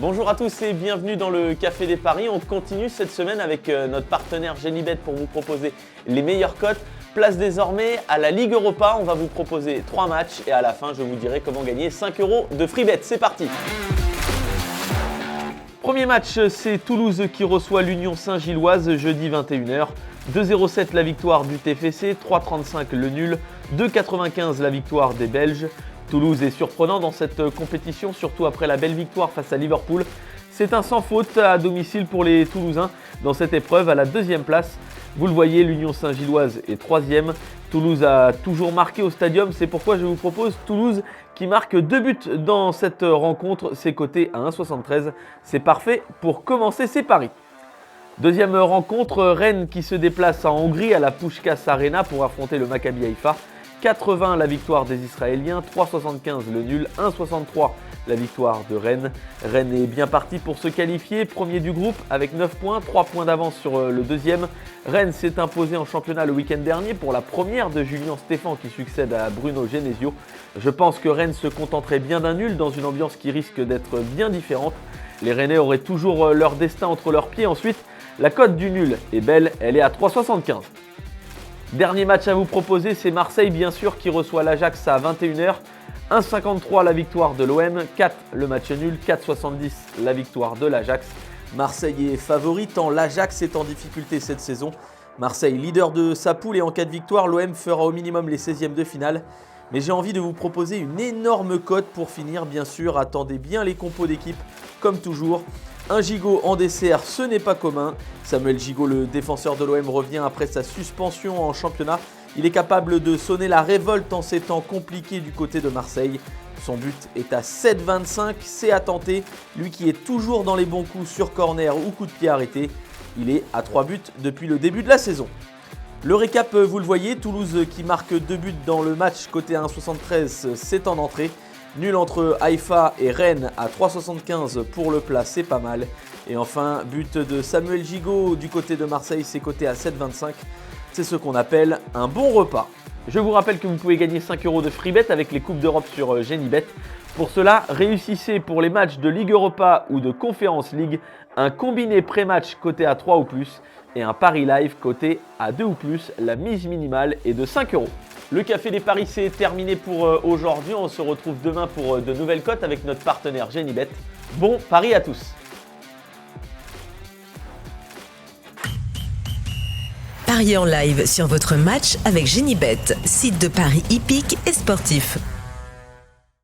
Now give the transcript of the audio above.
Bonjour à tous et bienvenue dans le Café des Paris. On continue cette semaine avec notre partenaire Genibet pour vous proposer les meilleures cotes. Place désormais à la Ligue Europa. On va vous proposer 3 matchs et à la fin, je vous dirai comment gagner 5 € de free bet. C'est parti! Premier match, c'est Toulouse qui reçoit l'Union Saint-Gilloise jeudi 21h. 2,07 la victoire du TFC, 3,35 le nul, 2,95 la victoire des Belges. Toulouse est surprenant dans cette compétition, surtout après la belle victoire face à Liverpool. C'est un sans faute à domicile pour les Toulousains dans cette épreuve à la deuxième place. Vous le voyez, l'Union Saint-Gilloise est troisième. Toulouse a toujours marqué au stadium, c'est pourquoi je vous propose Toulouse qui marque 2 buts dans cette rencontre. C'est coté à 1,73. C'est parfait pour commencer ses paris. Deuxième rencontre, Rennes qui se déplace en Hongrie à la Puskás Arena pour affronter le Maccabi Haïfa. 4,20 la victoire des Israéliens, 3,75 le nul, 1,63 la victoire de Rennes. Rennes est bien parti pour se qualifier, premier du groupe avec 9 points, 3 points d'avance sur le deuxième. Rennes s'est imposé en championnat le week-end dernier pour la première de Julien Stéphan qui succède à Bruno Genesio. Je pense que Rennes se contenterait bien d'un nul dans une ambiance qui risque d'être bien différente. Les Rennais auraient toujours leur destin entre leurs pieds. Ensuite, la cote du nul est belle, elle est à 3,75. Dernier match à vous proposer, c'est Marseille bien sûr qui reçoit l'Ajax à 21h. 1,53 la victoire de l'OM, 4 le match nul, 4,70 la victoire de l'Ajax. Marseille est favori tant l'Ajax est en difficulté cette saison. Marseille leader de sa poule et en cas de victoire, l'OM fera au minimum les 16e de finale. Mais j'ai envie de vous proposer une énorme cote pour finir bien sûr. Attendez bien les compos d'équipe comme toujours. Un Gigot en dessert, ce n'est pas commun. Samuel Gigot, le défenseur de l'OM, revient après sa suspension en championnat. Il est capable de sonner la révolte en ces temps compliqués du côté de Marseille. Son but est à 7,25, c'est à tenter. Lui qui est toujours dans les bons coups sur corner ou coup de pied arrêté. Il est à 3 buts depuis le début de la saison. Le récap, vous le voyez, Toulouse qui marque 2 buts dans le match côté 1,73, c'est en entrée. Nul entre Haïfa et Rennes à 3,75 pour le plat, c'est pas mal. Et enfin, but de Samuel Gigot du côté de Marseille, c'est coté à 7,25. C'est ce qu'on appelle un bon repas. Je vous rappelle que vous pouvez gagner 5 € de free bet avec les Coupes d'Europe sur Genibet. Pour cela, réussissez pour les matchs de Ligue Europa ou de Conference League un combiné pré-match coté à 3 ou plus et un pari live coté à 2 ou plus. La mise minimale est de 5 €. Le Café des Paris, c'est terminé pour aujourd'hui. On se retrouve demain pour de nouvelles cotes avec notre partenaire Genibet. Bon pari à tous! Pariez en live sur votre match avec Genibet, site de paris hippique et sportif.